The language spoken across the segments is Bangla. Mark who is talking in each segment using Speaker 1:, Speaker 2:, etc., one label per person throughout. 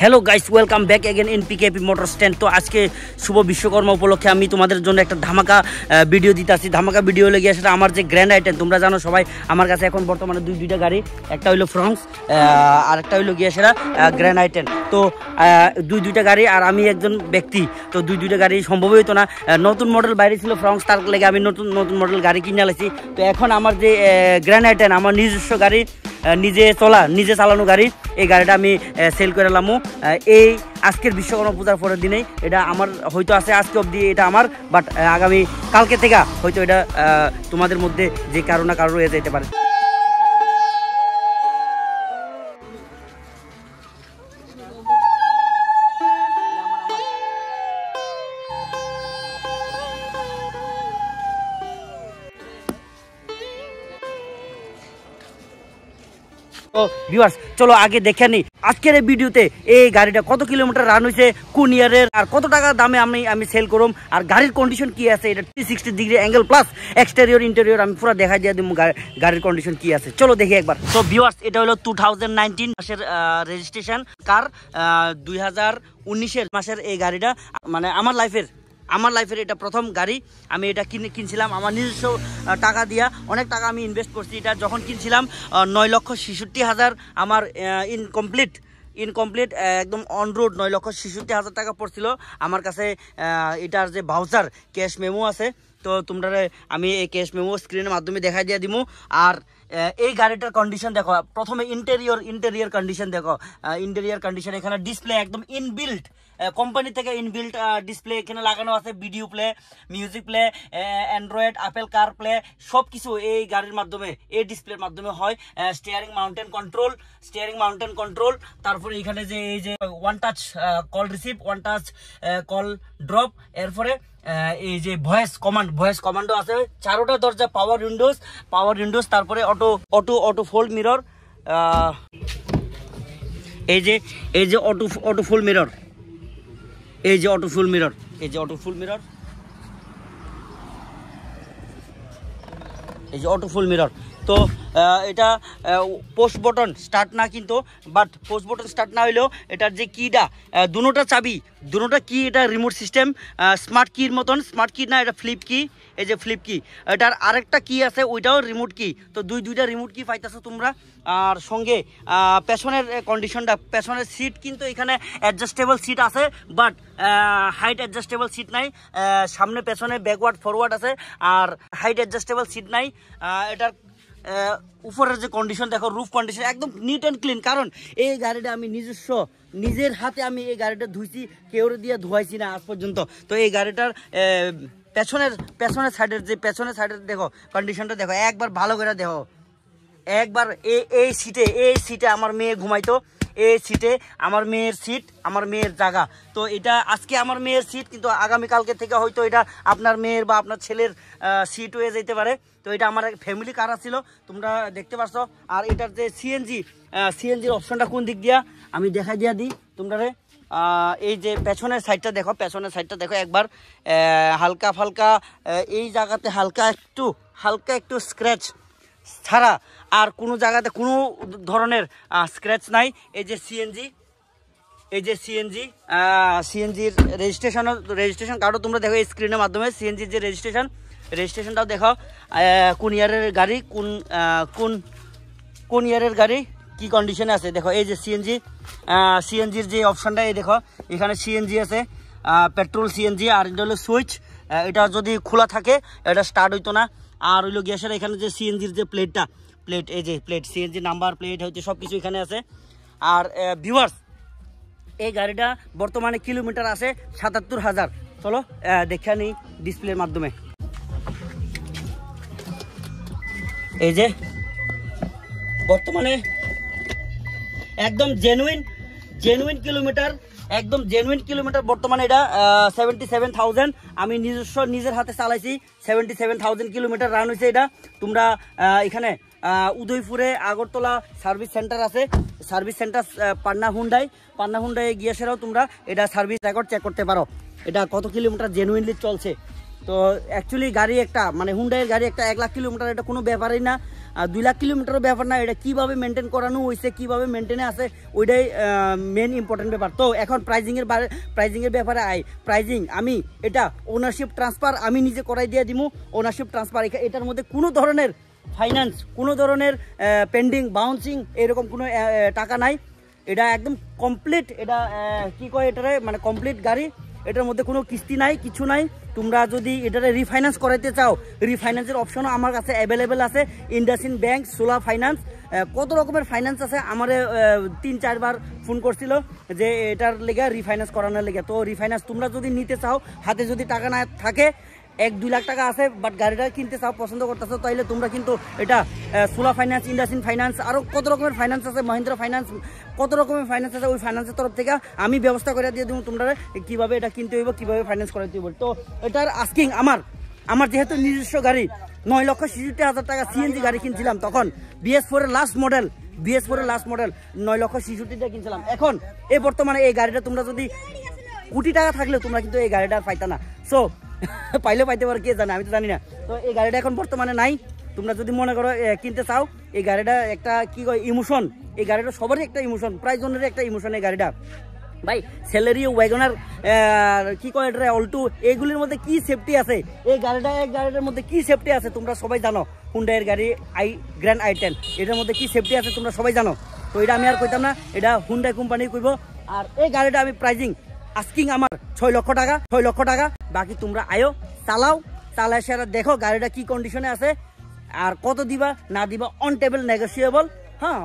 Speaker 1: Hello guys welcome back again in PKP motor stand. तो आज के शुभ विश्वकर्मा उपलक्षे আমি তোমাদের জন্য একটা ধামাকা ভিডিও দিতেছি। ধামাকা ভিডিও লেগে সেটা আমার যে গ্র্যান্ড আইটেম, তোমরা জানো সবাই আমার কাছে এখন বর্তমানে দুইটা গাড়ি, একটা হইলো ফ্রংস আর একটা হইলো গিয়ে সেটা গ্র্যান্ড আইটেম। তো দুইটা গাড়ি আর আমি একজন ব্যক্তি, তো দুইটা গাড়ি সম্ভব হইতো না। নতুন মডেল বাইরে ছিল ফ্রংস, তার লেগে আমি নতুন মডেল গাড়ি কিনে আলাইছি। তো এখন আমার যে গ্র্যান্ড আইটেম, আমার নিজস্ব গাড়ি, নিজে চালানো গাড়ি, এই গাড়িটা আমি সেল করে লামু এই আজকের বিশ্বকর্মা পূজার পরের দিনেই। এটা আমার হয়তো আছে আজকে অবধি, এটা আমার, বাট আগামী কালকে থেকে হয়তো এটা তোমাদের মধ্যে যে কারো না কারো রয়ে যেতে পারে। তো ভিউয়ার্স চলো আগে দেখে নিই আজকের এই ভিডিওতে এই গাড়িটা কত কিলোমিটার রান হয়েছে, কোন ইয়ারের, আর কত টাকা দামে আমি সেল করুম, আর গাড়ির কন্ডিশন কি আছে, এটা 360 degree angle plus exterior interior আমি পুরো দেখা দিয়ে দিব গাড়ির কন্ডিশন কি আছে। চলো দেখি একবার। তো ভিউয়ার্স এটা হলো 2019 মাসের রেজিস্ট্রেশন কার, 2019 মাসের এই গাড়িটা, মানে আমার লাইফের এটা প্রথম গাড়ি। আমি এটা কিনছিলাম আমার নিজস্ব টাকা দিয়া, অনেক টাকা আমি ইনভেস্ট করছি। এটা যখন কিনছিলাম 9,66,000 আমার ইনকমপ্লিট একদম অন রোড 9,66,000 টাকা পড়ছিল আমার কাছে। এটার যে ভাউচার ক্যাশ মেমো আছে, তো তোমরা আমি এই ক্যাশ মেমো স্ক্রিনের মাধ্যমে দেখাই দিয়ে দিব। আর এই গাড়িটার কন্ডিশন দেখো, প্রথমে ইন্টেরিয়র কন্ডিশন দেখো। ইন্টেরিয়র কন্ডিশন এখানে ডিসপ্লে একদম ইনবিল্ট, কোম্পানি থেকে ইনবিল্ট ডিসপ্লে এখানে লাগানো আছে। Video play, music play, Android, Apple CarPlay সব কিছু এই গাড়ির মাধ্যমে, এই ডিসপ্লের মাধ্যমে হয়। স্টিয়ারিং মাউন্টেন কন্ট্রোল, তারপরে এখানে যে এই যে one touch call receive, one touch call drop, এরপরে এই যে ভয়েস কমান্ডও আছে। চারোটা দরজা পাওয়ার উইন্ডোজ, তারপরে অটো ফোল্ড মিরর, এই যে অটো ফুল মিরর, এই যে অটো ফুল মিরর। তো এটা পোস্ট বটন স্টার্ট না, কিন্তু বাট পোস্ট বটন স্টার্ট না হইলেও এটার যে কিটা, দুটোটা কি, এটা রিমোট সিস্টেম, স্মার্ট কির মতন, স্মার্ট কি না, এটা ফ্লিপ কি, এই যে ফ্লিপ কি। এটার আরেকটা কি আছে, ওইটাও রিমোট কি। তো দুইটা রিমোট কি পাইতেছো তোমরা। আর সঙ্গে পেছনের কন্ডিশনটা, পেছনের সিট কিন্তু এখানে অ্যাডজাস্টেবল সিট আছে, বাট হাইট অ্যাডজাস্টেবল সিট নাই। সামনে পেছনে ব্যাকওয়ার্ড ফরওয়ার্ড আছে, আর হাইট অ্যাডজাস্টেবল সিট নাই। এটার উপরের যে কন্ডিশন দেখো, রুফ কন্ডিশন একদম নিট অ্যান্ড ক্লিন। কারণ এই গাড়িটা আমি নিজের হাতে আমি এই গাড়িটা ধুইছি, কেউ দিয়ে ধোয়াইছি না আজ পর্যন্ত। তো এই গাড়িটার পেছনের সাইডের দেখো কন্ডিশনটা দেখো, একবার ভালো করে দেখো একবার। এই সিটে আমার মেয়ে ঘুমাইতো, এই সিটে আমার মেয়ের সিট, আমার মেয়ের জায়গা। তো এটা আজকে আমার মেয়ের সিট, কিন্তু আগামীকালকে থেকে হয়তো এটা আপনার মেয়ের বা আপনার ছেলের সিট হয়ে যেতে পারে। তো এটা আমার ফ্যামিলি কার ছিল, তোমরা দেখতে পাচ্ছ। আর এটার যে সিএনজির অপশনটা কোন দিক দিয়া আমি দেখাই দিয়া দিই তোমরা। এই যে পেছনের সাইডটা দেখো একবার, হালকা ফালকা এই জায়গাতে হালকা একটু স্ক্র্যাচ ছাড়া আর কোনো জায়গাতে কোনো ধরনের স্ক্র্যাচ নাই। এই যে সিএনজির রেজিস্ট্রেশন কার্ডও তোমরা দেখো স্ক্রিনের মাধ্যমে। সিএনজির যে রেজিস্ট্রেশনটাও দেখো, কোন ইয়ারের গাড়ি, কোন ইয়ারের গাড়ি, কি কন্ডিশনে আছে দেখো। এই যে সিএনজির যে অপশনটা, এই দেখো এখানে সিএনজি আছে, পেট্রোল সিএনজি। আর এটা হলো সুইচ, এটা যদি খোলা থাকে এটা স্টার্ট হইতো না। আর হইলো গ্যাসের এখানে যে সিএনজির যে প্লেট, এই যে সিএনজি নাম্বার প্লেট হইতে সব কিছু এখানে আছে। আর ভিউয়ার্স এই গাড়িটা বর্তমানে কিলোমিটার আছে 77,000। চলো দেখে নিই ডিসপ্লের মাধ্যমে। এই যে বর্তমানে একদম জেনুইন কিলোমিটার একদম জেনুইন কিলোমিটার বর্তমানে এটা 77,000 আমি নিজের হাতে চালাইছি 77,000 কিলোমিটার রান হয়েছে এটা তোমরা এখানে উদয়পুরে আগরতলা সার্ভিস সেন্টার আছে সার্ভিস সেন্টার পান্না হুন্ডাই গিয়ে সেরাও তোমরা এটা সার্ভিস রেকর্ড চেক করতে পারো এটা কত কিলোমিটার জেনুইনলি চলছে তো অ্যাকচুয়ালি গাড়ি একটা মানে হুন্ডাইয়ের গাড়ি একটা 1 লাখ কিলোমিটার এটা কোনো ব্যাপারই না 2 লাখ কিলোমিটারও ব্যাপার না এটা কীভাবে মেনটেন করানো হয়েছে কীভাবে মেনটেনে আছে ওইটাই মেন ইম্পর্টেন্ট ব্যাপার তো এখন প্রাইজিংয়ের ব্যাপারে প্রাইজিং আমি এটা ওনারশিপ ট্রান্সফার আমি নিজে করাই দিয়ে দিব ওনারশিপ ট্রান্সফার এটার মধ্যে কোনো ধরনের ফাইন্যান্স কোনো ধরনের পেন্ডিং বাউন্সিং এরকম কোনো টাকা নাই এটা একদম কমপ্লিট এটা কি কয় এটারে মানে কমপ্লিট গাড়ি এটার মধ্যে কোনো কিস্তি নাই কিছু নাই তোমরা যদি এটারে রিফাইন্যান্স করাইতে চাও রিফাইন্যান্সের অপশনও আমার কাছে অ্যাভেলেবেল আছে ইন্ডাসইন্ড ব্যাংক সোলা ফাইন্যান্স কত রকমের ফাইন্যান্স আছে আমার 3-4 বার ফোন করছিল যে এটার লেগে রিফাইন্যান্স করানোর লেগে তো রিফাইন্যান্স তোমরা যদি নিতে চাও হাতে যদি টাকা না থাকে 1-2 লাখ টাকা আছে বাট গাড়িটা কিনতে চাও পছন্দ করতেছো তাইলে তোমরা কিন্তু এটা সোলা ফাইন্যান্স ইন্ডাসইন্ড ফাইন্যান্স আরও কত রকমের ফাইন্যান্স আছে মহিন্দ্রা ফাইন্যান্স কত রকমের ফাইন্যান্স আছে ওই ফাইন্যান্সের তরফ থেকে আমি ব্যবস্থা করে দিয়ে দেবো তোমরা কীভাবে এটা কিনতে হইব কীভাবে ফাইন্যান্স করাইতে হইব তো এটার আস্কিং আমার যেহেতু নিজস্ব গাড়ি 9,66,000 টাকা সিএনজি গাড়ি কিনছিলাম তখন BS4 এর লাস্ট মডেল 9,66,000 কিনছিলাম এখন এই বর্তমানে এই গাড়িটা তোমরা যদি কোটি টাকা থাকলে তোমরা কিন্তু এই গাড়িটা পাইতা না সো পাইলে পাইতে পারো কে জানে আমি তো জানি না তো এই গাড়িটা এখন বর্তমানে নাই তোমরা যদি মনে করো কিনতে চাও এই গাড়িটা একটা কি কয় ইমোশন এই গাড়িটা সবারই একটা ইমোশন প্রায় জনেরই একটা ইমোশন এই গাড়িটা ভাই সেলেরি ওয়াগনার কি কয় এটা অল্টো এইগুলির মধ্যে কি সেফটি আছে এই গাড়িটার মধ্যে কি সেফটি আছে তোমরা সবাই জানো হুন্ডাইয়ের গাড়ি গ্র্যান্ড i10 এটার মধ্যে কি সেফটি আছে তোমরা সবাই জানো তো এটা আমি আর কইতাম না এটা হুন্ডাই কোম্পানি কইব আর এই গাড়িটা আমি প্রাইজিং আস্কিং আমার 6 লক্ষ টাকা বাকি তোমরা আয়ো চালায় সেরা দেখো গাড়িটা কি কন্ডিশনে আছে আর কত দিবা না দিবা অন টেবল নেগোসিয়েবল হ্যাঁ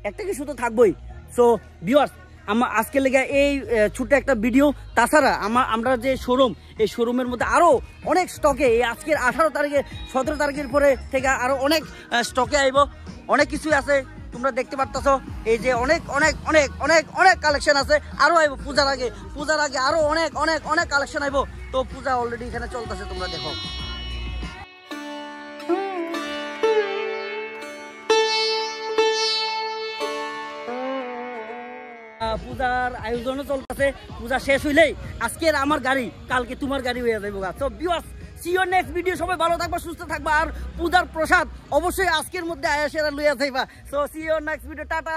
Speaker 1: একটা কিছু তো থাকবোই সো ভিউয়ার্স আমার আজকে লেগে এই ছোট্ট একটা ভিডিও তাছাড়া আমরা যে শোরুম এই শোরুমের মধ্যে আরও অনেক স্টকে এই আজকের 18 তারিখে 17 তারিখের পরে থেকে আরও অনেক স্টকে আইব অনেক কিছুই আছে তোমরা দেখতে পারতেছো এই যে অনেক অনেক অনেক অনেক অনেক কালেকশন আছে আরও আইব পূজার আগে আরও অনেক অনেক অনেক কালেকশন আইব তো পূজা অলরেডি এখানে চলতেছে তোমরা দেখো পূজার আয়োজনও চলতেছে পূজা শেষ হইলেই আজকের আমার গাড়ি কালকে তোমার গাড়ি হয়ে যাবে so viewers see you next video সবাই ভালো থাকবা সুস্থ থাকবা আর পূজার প্রসাদ অবশ্যই আজকের মধ্যে আয়াসেরা লইয়া যাইবা so see you next video tata